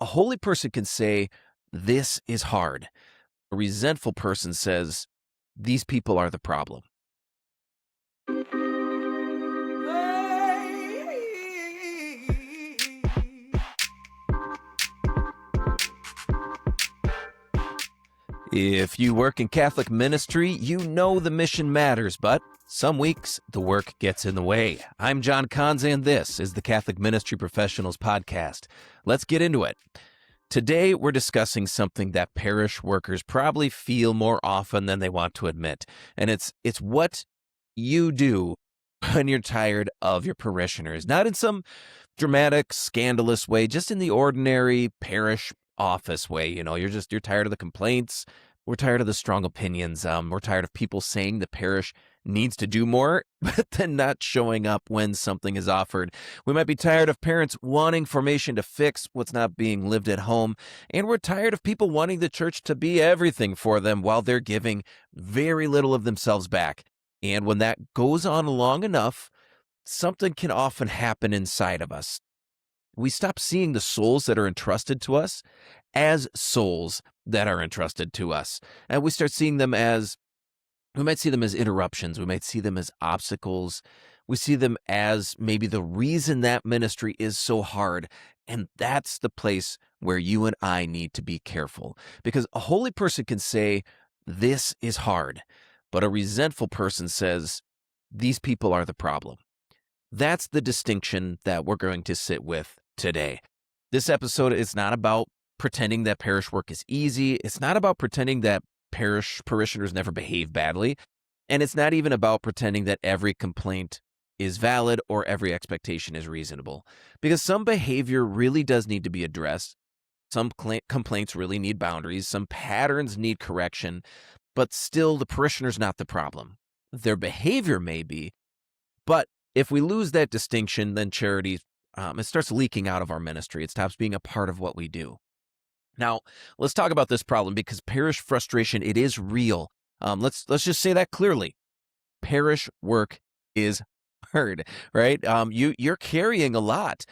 A holy person can say, "This is hard." A resentful person says, "These people are the problem." If you work in Catholic ministry, you know the mission matters, but some weeks the work gets in the way. I'm John Conza, and this is the Catholic Ministry Professionals Podcast. Let's get into it. Today, we're discussing something that parish workers probably feel more often than they want to admit, and it's what you do when you're tired of your parishioners. Not in some dramatic, scandalous way, just in the ordinary parish office way. You're tired of the complaints. We're tired of the strong opinions. We're tired of people saying the parish needs to do more, but then not showing up when something is offered. We might be tired of parents wanting formation to fix what's not being lived at home. And we're tired of people wanting the church to be everything for them while they're giving very little of themselves back. And when that goes on long enough, something can often happen inside of us. We stop seeing the souls that are entrusted to us as souls that are entrusted to us. And we start seeing them we might see them as interruptions. We might see them as obstacles. We see them as maybe the reason that ministry is so hard. And that's the place where you and I need to be careful. Because a holy person can say, "This is hard." But a resentful person says, "These people are the problem." That's the distinction that we're going to sit with today. This episode is not about pretending that parish work is easy. It's not about pretending that parish parishioners never behave badly. And it's not even about pretending that every complaint is valid or every expectation is reasonable. Because some behavior really does need to be addressed. Some complaints really need boundaries. Some patterns need correction. But still, the parishioner's not the problem. Their behavior may be. But if we lose that distinction, then charity, it starts leaking out of our ministry. It stops being a part of what we do. Now, let's talk about this problem because parish frustration, it is real. Let's just say that clearly. Parish work is hard, right? You're carrying a lot.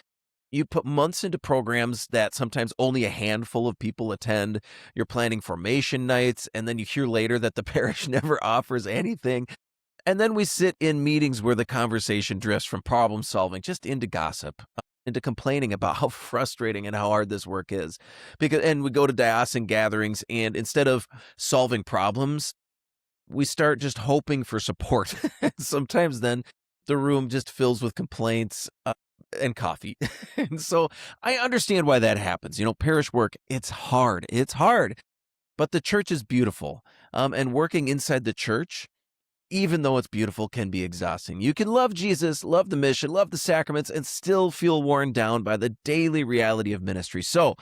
You put months into programs that sometimes only a handful of people attend. You're planning formation nights, and then you hear later that the parish never offers anything. And then we sit in meetings where the conversation drifts from problem solving just into gossip, into complaining about how frustrating and how hard this work is. And we go to diocesan gatherings, and instead of solving problems, we start just hoping for support. Sometimes then the room just fills with complaints and coffee. And so I understand why that happens. Parish work, it's hard. It's hard. But the church is beautiful. And working inside the church, even though it's beautiful, can be exhausting. You can love Jesus, love the mission, love the sacraments, and still feel worn down by the daily reality of ministry. So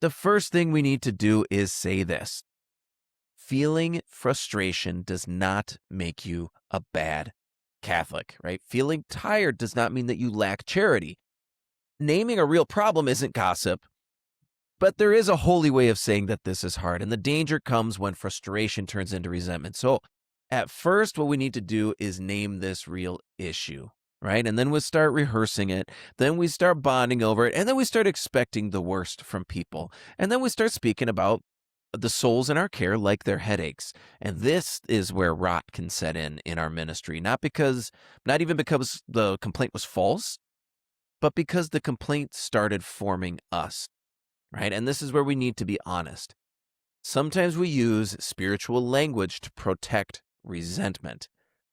the first thing we need to do is say this. Feeling frustration does not make you a bad Catholic, right? Feeling tired does not mean that you lack charity. Naming a real problem isn't gossip, but there is a holy way of saying that this is hard, and the danger comes when frustration turns into resentment. So at first, what we need to do is name this real issue, right? And then we start rehearsing it. Then we start bonding over it. And then we start expecting the worst from people. And then we start speaking about the souls in our care like their headaches. And this is where rot can set in our ministry. Not even because the complaint was false, but because the complaint started forming us, right? And this is where we need to be honest. Sometimes we use spiritual language to protect resentment,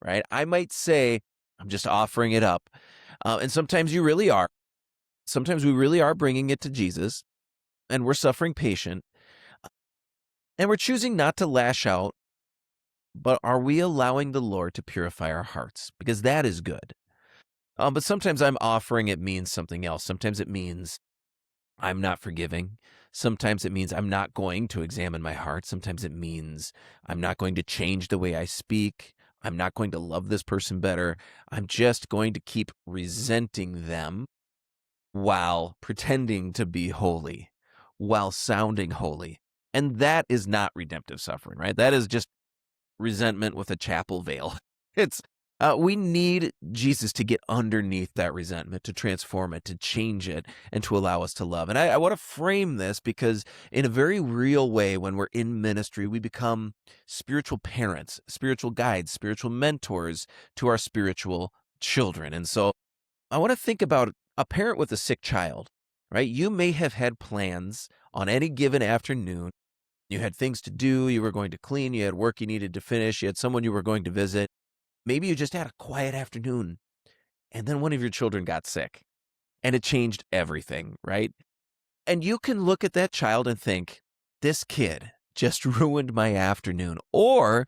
right? I might say, "I'm just offering it up." And sometimes you really are. Sometimes we really are bringing it to Jesus, and we're suffering patient, and we're choosing not to lash out, but are we allowing the Lord to purify our hearts? Because that is good. But sometimes I'm offering it means something else. Sometimes it means I'm not forgiving. Sometimes it means I'm not going to examine my heart. Sometimes it means I'm not going to change the way I speak. I'm not going to love this person better. I'm just going to keep resenting them while pretending to be holy, while sounding holy. And that is not redemptive suffering, right? That is just resentment with a chapel veil. It's We need Jesus to get underneath that resentment, to transform it, to change it, and to allow us to love. And I want to frame this because, in a very real way, when we're in ministry, we become spiritual parents, spiritual guides, spiritual mentors to our spiritual children. And so I want to think about a parent with a sick child, right? You may have had plans on any given afternoon. You had things to do, you were going to clean, you had work you needed to finish, you had someone you were going to visit. Maybe you just had a quiet afternoon and then one of your children got sick and it changed everything, right? And you can look at that child and think, this kid just ruined my afternoon. Or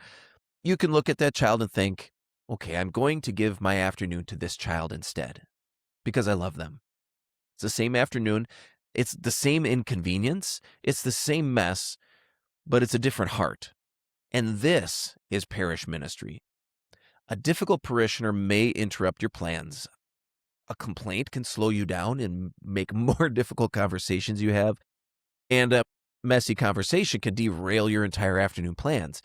you can look at that child and think, okay, I'm going to give my afternoon to this child instead because I love them. It's the same afternoon. It's the same inconvenience. It's the same mess, but it's a different heart. And this is parish ministry. A difficult parishioner may interrupt your plans. A complaint can slow you down and make more difficult conversations you have. And a messy conversation can derail your entire afternoon plans.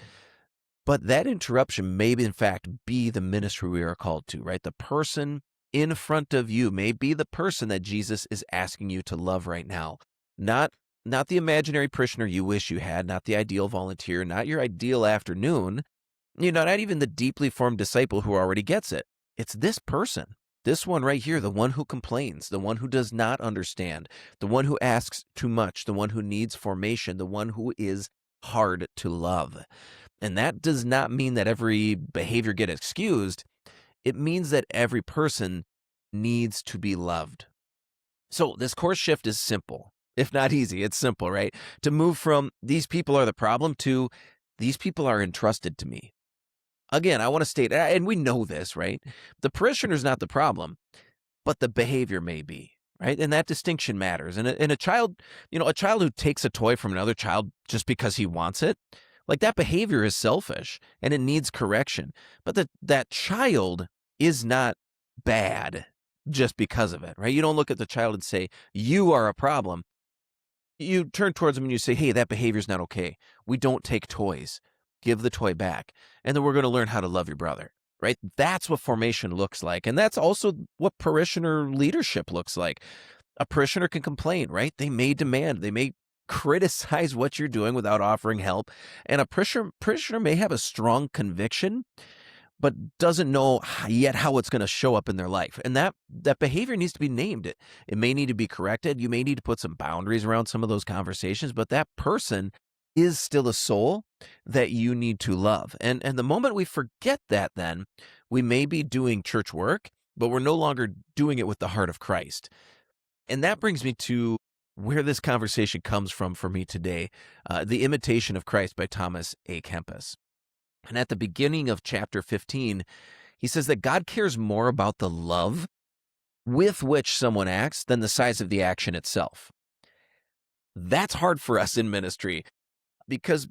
But that interruption may, in fact, be the ministry we are called to, right? The person in front of you may be the person that Jesus is asking you to love right now. Not the imaginary parishioner you wish you had, not the ideal volunteer, not your ideal afternoon, not even the deeply formed disciple who already gets it. It's this person, this one right here, the one who complains, the one who does not understand, the one who asks too much, the one who needs formation, the one who is hard to love. And that does not mean that every behavior gets excused. It means that every person needs to be loved. So this course shift is simple. If not easy, it's simple, right? To move from these people are the problem to these people are entrusted to me. Again, I want to state, and we know this, right? The parishioner is not the problem, but the behavior may be, right? And that distinction matters. And a child, a child who takes a toy from another child just because he wants it, like that behavior is selfish and it needs correction. But that child is not bad just because of it, right? You don't look at the child and say, you are a problem. You turn towards them and you say, hey, that behavior is not okay. We don't take toys. Give the toy back. And then we're going to learn how to love your brother, right? That's what formation looks like. And that's also what parishioner leadership looks like. A parishioner can complain, right? They may demand, they may criticize what you're doing without offering help. And a parishioner may have a strong conviction, but doesn't know yet how it's going to show up in their life. And that behavior needs to be named. It may need to be corrected. You may need to put some boundaries around some of those conversations, but that person is still a soul that you need to love. And the moment we forget that, then we may be doing church work, but we're no longer doing it with the heart of Christ. And that brings me to where this conversation comes from for me today, The Imitation of Christ by Thomas A. Kempis. And at the beginning of chapter 15, he says that God cares more about the love with which someone acts than the size of the action itself. That's hard for us in ministry because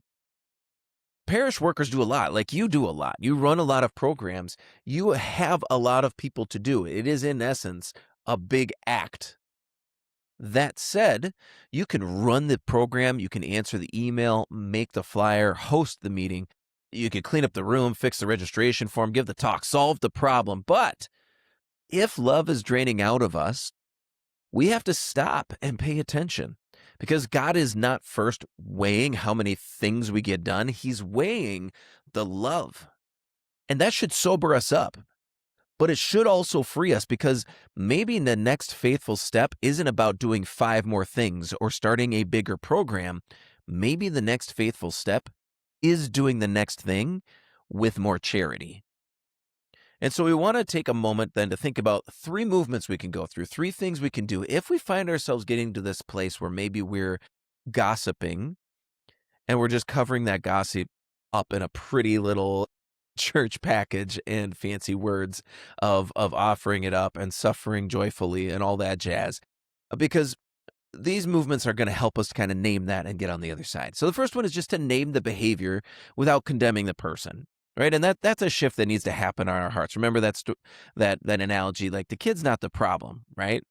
parish workers do a lot, like you do a lot. You run a lot of programs. You have a lot of people to do. It is, in essence, a big act. That said, you can run the program, you can answer the email, make the flyer, host the meeting. You can clean up the room, fix the registration form, give the talk, solve the problem. But if love is draining out of us, we have to stop and pay attention because God is not first weighing how many things we get done. He's weighing the love. And that should sober us up. But it should also free us because maybe the next faithful step isn't about doing 5 more things or starting a bigger program. Maybe the next faithful step is doing the next thing with more charity. And so we want to take a moment then to think about 3 movements we can go through, 3 things we can do if we find ourselves getting to this place where maybe we're gossiping and we're just covering that gossip up in a pretty little church package and fancy words of offering it up and suffering joyfully and all that jazz. Because these movements are going to help us to kind of name that and get on the other side. So the first one is just to name the behavior without condemning the person, right? And that's a shift that needs to happen in our hearts. Remember that analogy, like the kid's not the problem, right?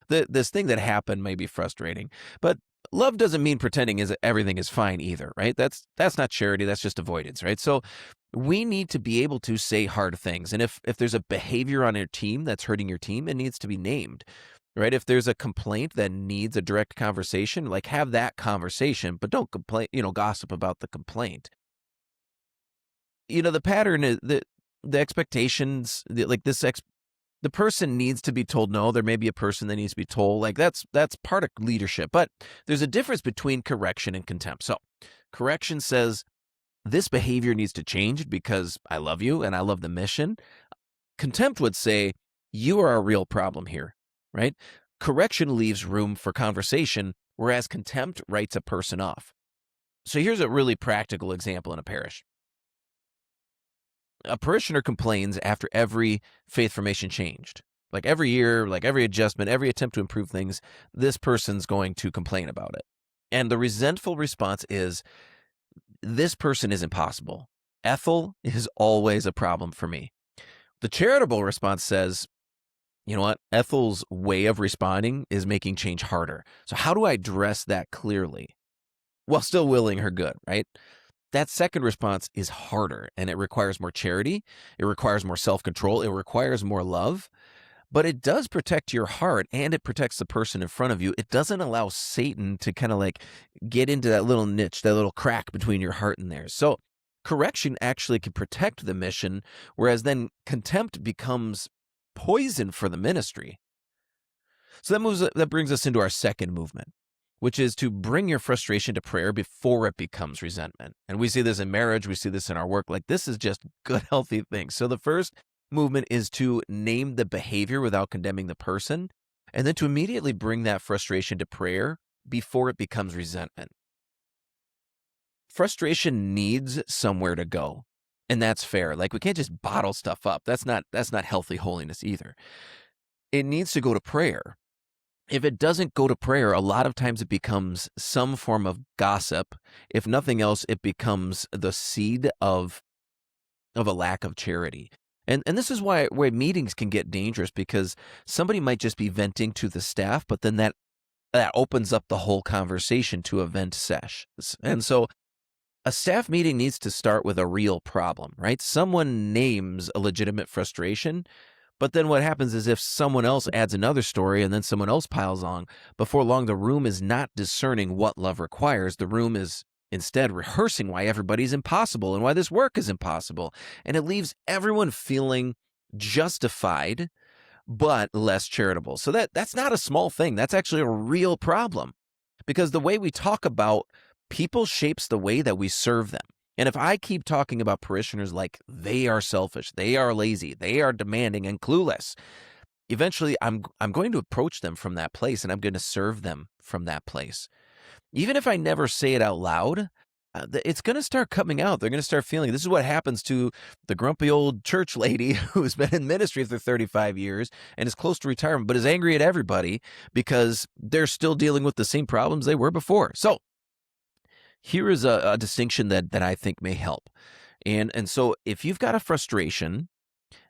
This thing that happened may be frustrating, but love doesn't mean pretending everything is fine either, right? That's not charity. That's just avoidance, right? So We need to be able to say hard things. And if there's a behavior on your team that's hurting your team, it needs to be named, right? If there's a complaint that needs a direct conversation, like have that conversation, but don't complain, gossip about the complaint. The pattern is the expectations, the person needs to be told no. There may be a person that needs to be told, like that's part of leadership, but there's a difference between correction and contempt. So correction says, this behavior needs to change because I love you and I love the mission. Contempt would say, you are a real problem here, right? Correction leaves room for conversation, whereas contempt writes a person off. So here's a really practical example in a parish. A parishioner complains after every faith formation changed. Like every year, like every adjustment, every attempt to improve things, this person's going to complain about it. And the resentful response is, this person is impossible. Ethel is always a problem for me. The charitable response says, you know what? Ethel's way of responding is making change harder. So how do I address that clearly while still willing her good, right? That second response is harder, and it requires more charity. It requires more self-control. It requires more love. But it does protect your heart, and it protects the person in front of you. It doesn't allow Satan to kind of like get into that little niche, that little crack between your heart and theirs. So correction actually can protect the mission, whereas then contempt becomes poison for the ministry. So that brings us into our second movement, which is to bring your frustration to prayer before it becomes resentment. And we see this in marriage. We see this in our work. Like, this is just good, healthy things. So the first movement is to name the behavior without condemning the person, and then to immediately bring that frustration to prayer before it becomes resentment. Frustration needs somewhere to go, and that's fair. Like, we can't just bottle stuff up. That's not healthy holiness either. It needs to go to prayer. If it doesn't go to prayer, a lot of times it becomes some form of gossip. If nothing else, it becomes the seed of a lack of charity. And this is why meetings can get dangerous, because somebody might just be venting to the staff, but then that opens up the whole conversation to a vent sesh. And so a staff meeting needs to start with a real problem, right? Someone names a legitimate frustration, but then what happens is if someone else adds another story and then someone else piles on, before long the room is not discerning what love requires. The room is instead rehearsing why everybody's impossible and why this work is impossible. And it leaves everyone feeling justified, but less charitable. So that's not a small thing. That's actually a real problem, because the way we talk about people shapes the way that we serve them. And if I keep talking about parishioners like they are selfish, they are lazy, they are demanding and clueless, eventually I'm going to approach them from that place, and I'm going to serve them from that place. Even if I never say it out loud, it's going to start coming out. They're going to start feeling this is what happens to the grumpy old church lady who's been in ministry for 35 years and is close to retirement, but is angry at everybody because they're still dealing with the same problems they were before. So here is a distinction that I think may help. And so if you've got a frustration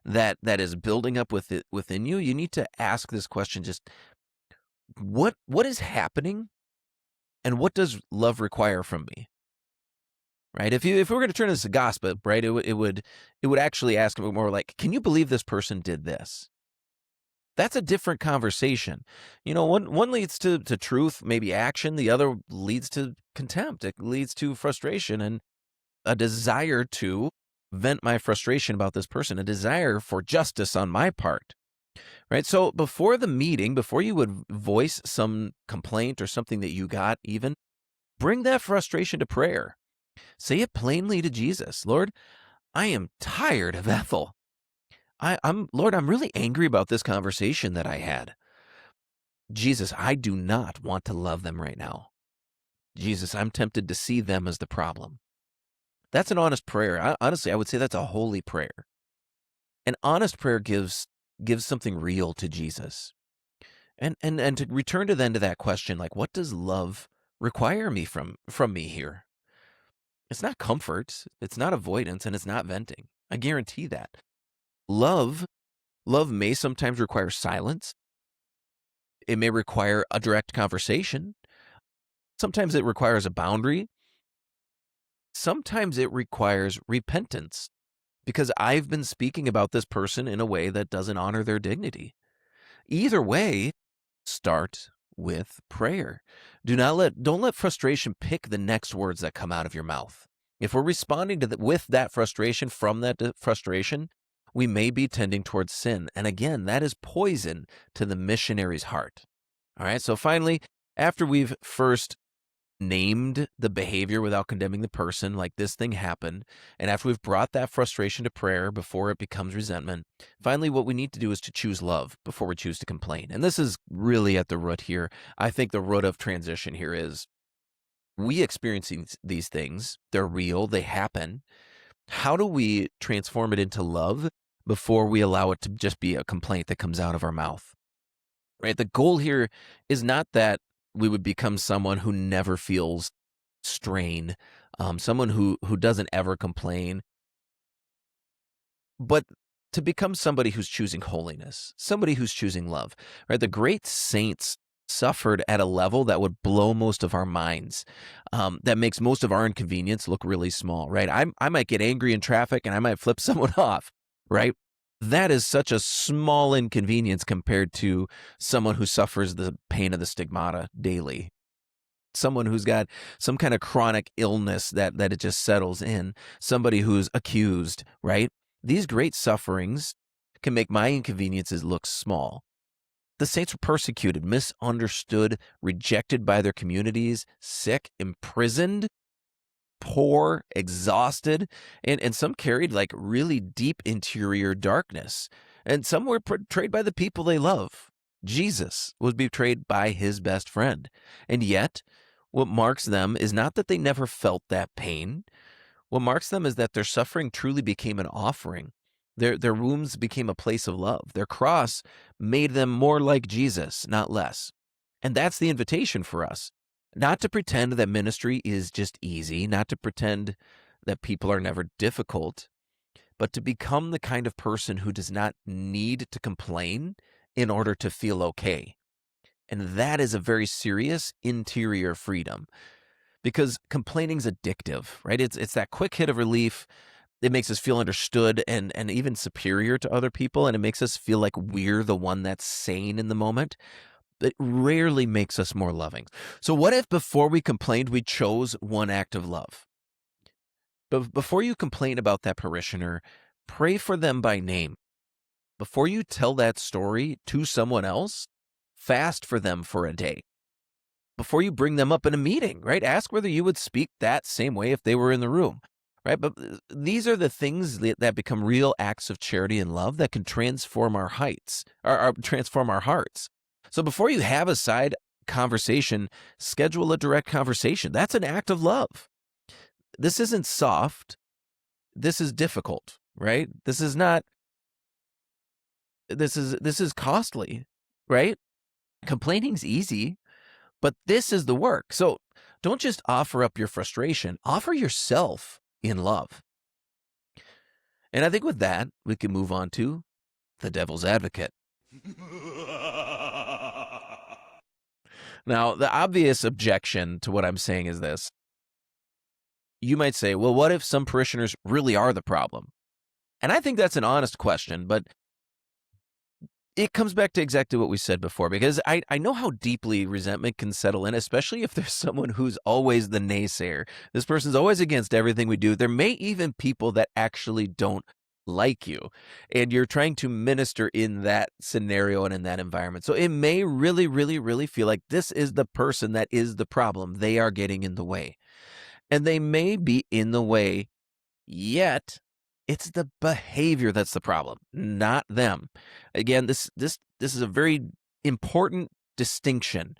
that is building up within you, you need to ask this question: just what is happening, and what does love require from me? Right? If we're going to turn this to gossip, right, it would actually ask more like, can you believe this person did this? That's a different conversation. One leads to truth, maybe action. The other leads to contempt. It leads to frustration and a desire to vent my frustration about this person, a desire for justice on my part. Right? So before the meeting, before you would voice some complaint or something that you got, even bring that frustration to prayer. Say it plainly to Jesus. Lord, I am tired of Ethel. Lord, I'm really angry about this conversation that I had. Jesus, I do not want to love them right now. Jesus, I'm tempted to see them as the problem. That's an honest prayer. Honestly, I would say that's a holy prayer. An honest prayer gives something real to Jesus. And to return to that question, like, what does love require me from me here? It's not comfort, it's not avoidance, and it's not venting. I guarantee that. Love may sometimes require silence. It may require a direct conversation. Sometimes it requires a boundary. Sometimes it requires repentance. because I've been speaking about this person in a way that doesn't honor their dignity. Either way, start with prayer. Don't let frustration pick the next words that come out of your mouth. If we're responding to with that frustration from that frustration, we may be tending towards sin. And again, that is poison to the missionary's heart. All right. So finally, after we've first named the behavior without condemning the person, like this thing happened, and after we've brought that frustration to prayer before it becomes resentment, finally what we need to do is to choose love before we choose to complain. And this is really at the root here. I think the root of transition here is we experiencing these things. They're real. They happen. How do we transform it into love before we allow it to just be a complaint that comes out of our mouth? Right? The goal here is not that we would become someone who never feels strain, someone who doesn't ever complain, but to become somebody who's choosing holiness, somebody who's choosing love. Right? The great saints suffered at a level that would blow most of our minds, that makes most of our inconvenience look really small. Right? I might get angry in traffic and I might flip someone off. Right? That is such a small inconvenience compared to someone who suffers the pain of the stigmata daily. Someone who's got some kind of chronic illness that it just settles in. Somebody who's accused, right? These great sufferings can make my inconveniences look small. The saints were persecuted, misunderstood, rejected by their communities, sick, imprisoned, poor, exhausted, and some carried like really deep interior darkness. And some were betrayed by the people they love. Jesus was betrayed by his best friend. And yet, what marks them is not that they never felt that pain. What marks them is that their suffering truly became an offering. Their wounds became a place of love. Their cross made them more like Jesus, not less. And that's the invitation for us. Not to pretend that ministry is just easy, not to pretend that people are never difficult, but to become the kind of person who does not need to complain in order to feel okay. And that is a very serious interior freedom, because complaining's addictive, right? It's that quick hit of relief. It makes us feel understood and even superior to other people, and it makes us feel like we're the one that's sane in the moment. It rarely makes us more loving. So what if before we complained, we chose one act of love? But before you complain about that parishioner, pray for them by name. Before you tell that story to someone else, fast for them for a day. Before you bring them up in a meeting, right? Ask whether you would speak that same way if they were in the room, right? But these are the things that become real acts of charity and love that can transform our heights, or transform our hearts. So before you have a side conversation, schedule a direct conversation. That's an act of love. This isn't soft. This is difficult, right? This is costly, right? Complaining's easy, but this is the work. So don't just offer up your frustration, offer yourself in love. And I think with that, we can move on to the devil's advocate. Now, the obvious objection to what I'm saying is this. You might say, well, what if some parishioners really are the problem? And I think that's an honest question, but it comes back to exactly what we said before, because I know how deeply resentment can settle in, especially if there's someone who's always the naysayer. This person's always against everything we do. There may even people that actually don't like you, and you're trying to minister in that scenario and in that environment. So it may really, really, really feel like this is the person that is the problem. They are getting in the way. And they may be in the way, yet it's the behavior that's the problem, not them. Again, this is a very important distinction.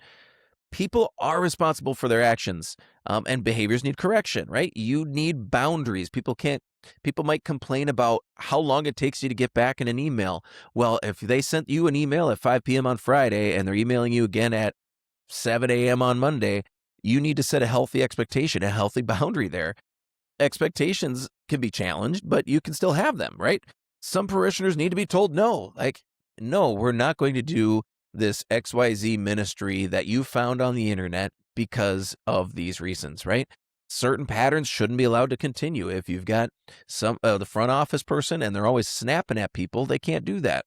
People are responsible for their actions, and behaviors need correction, right? You need boundaries. People might complain about how long it takes you to get back in an email. Well, if they sent you an email at 5 p.m. on Friday and they're emailing you again at 7 a.m. on Monday, you need to set a healthy expectation, a healthy boundary there. Expectations can be challenged, but you can still have them, right? Some parishioners need to be told no. Like, no, we're not going to do this XYZ ministry that you found on the internet because of these reasons, right? Certain patterns shouldn't be allowed to continue. If you've got the front office person and they're always snapping at people, they can't do that.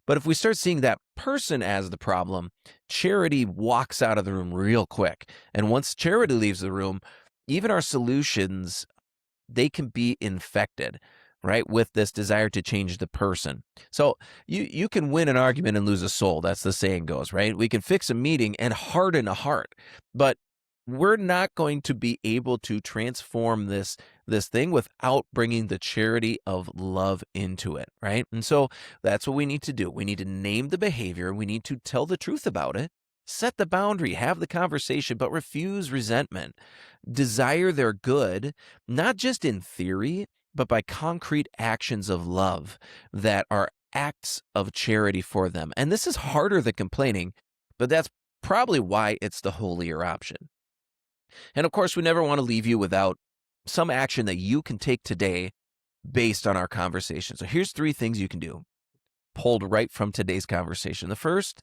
But if we start seeing that person as the problem, charity walks out of the room real quick. And once charity leaves the room, even our solutions, they can be infected, right, with this desire to change the person. So you can win an argument and lose a soul. That's the saying goes, right? We can fix a meeting and harden a heart, but we're not going to be able to transform this thing without bringing the charity of love into it, right? And so that's what we need to do. We need to name the behavior. We need to tell the truth about it. Set the boundary, have the conversation, but refuse resentment. Desire their good, not just in theory, but by concrete actions of love that are acts of charity for them. And this is harder than complaining, but that's probably why it's the holier option. And of course, we never want to leave you without some action that you can take today based on our conversation. So here's 3 things you can do, pulled right from today's conversation. The first,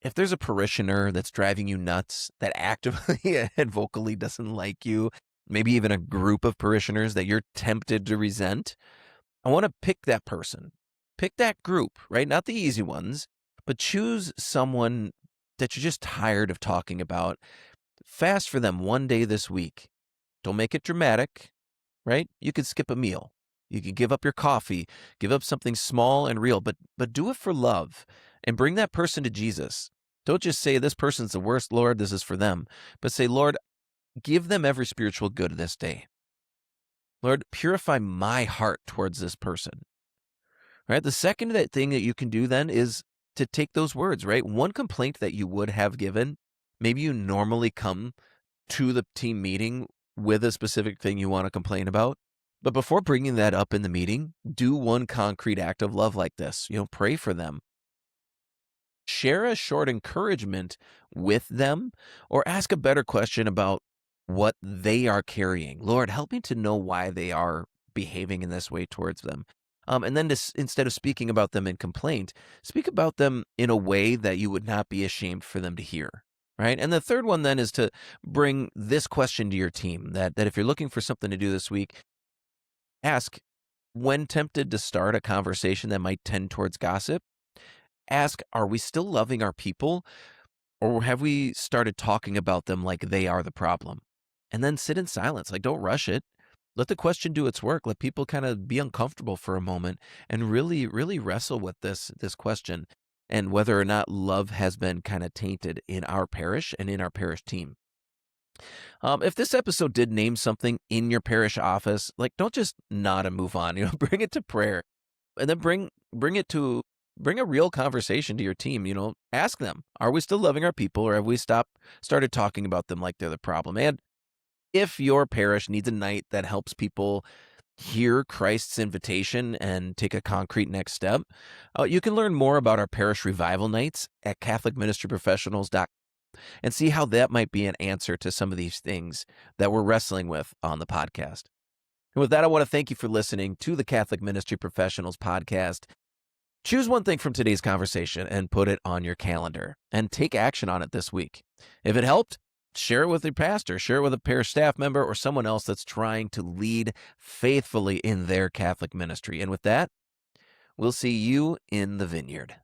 if there's a parishioner that's driving you nuts, that actively and vocally doesn't like you, maybe even a group of parishioners that you're tempted to resent, I want to pick that person. Pick that group, right? Not the easy ones, but choose someone that you're just tired of talking about. Fast for them one day this week. Don't make it dramatic, right? You could skip a meal. You could give up your coffee, give up something small and real, but do it for love and bring that person to Jesus. Don't just say, this person's the worst, Lord, this is for them. But say, Lord, give them every spiritual good this day. Lord, purify my heart towards this person. Right? The second thing that you can do then is to take those words, right? One complaint that you would have given, maybe you normally come to the team meeting with a specific thing you want to complain about. But before bringing that up in the meeting, do one concrete act of love like this. Pray for them. Share a short encouragement with them, or ask a better question about what they are carrying. Lord, help me to know why they are behaving in this way towards them. And then instead of speaking about them in complaint, speak about them in a way that you would not be ashamed for them to hear. Right. And the third one then is to bring this question to your team, that if you're looking for something to do this week, ask, when tempted to start a conversation that might tend towards gossip, ask, are we still loving our people, or have we started talking about them like they are the problem? And then sit in silence. Like, don't rush it. Let the question do its work. Let people kind of be uncomfortable for a moment and really, really wrestle with this question and whether or not love has been kind of tainted in our parish and in our parish team. If this episode did name something in your parish office, like, don't just nod and move on. Bring it to prayer, and then bring a real conversation to your team. Ask them, are we still loving our people, or have we started talking about them like they're the problem? And if your parish needs a night that helps people hear Christ's invitation and take a concrete next step, you can learn more about our Parish Revival Nights at CatholicMinistryProfessionals.com and see how that might be an answer to some of these things that we're wrestling with on the podcast. And with that, I want to thank you for listening to the Catholic Ministry Professionals podcast. Choose one thing from today's conversation and put it on your calendar and take action on it this week. If it helped, share it with your pastor, share it with a parish staff member, or someone else that's trying to lead faithfully in their Catholic ministry. And with that, we'll see you in the vineyard.